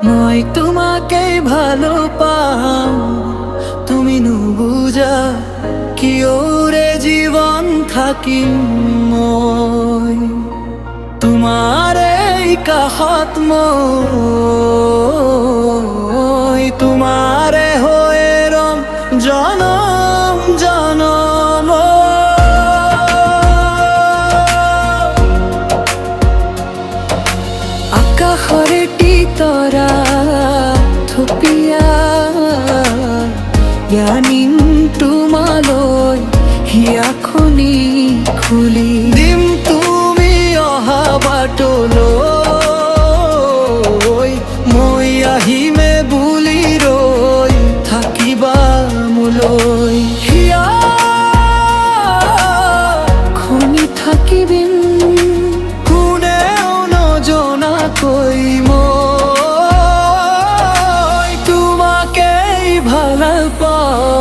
মই তোমাকেই ভালো পাম, তুমি নুবুজা কিয়ৰে জীৱন থাকিম মই। তোমাৰ এই কাষত মই তোমাৰে হৈ ৰম জনম জনম। আকাশৰে তৰা থপিয়া জ্ঞানীন তোমালৈ হিয়াখনি খুলি দিম, তুমি অহা বাটলৈ মই আহিমে বুলি ৰৈ থাকিবা মোলৈ। হিয়াখনি থাকিবিম কোনেও নজনাকৈ, মই তোমাকেই ভাল পাওঁ।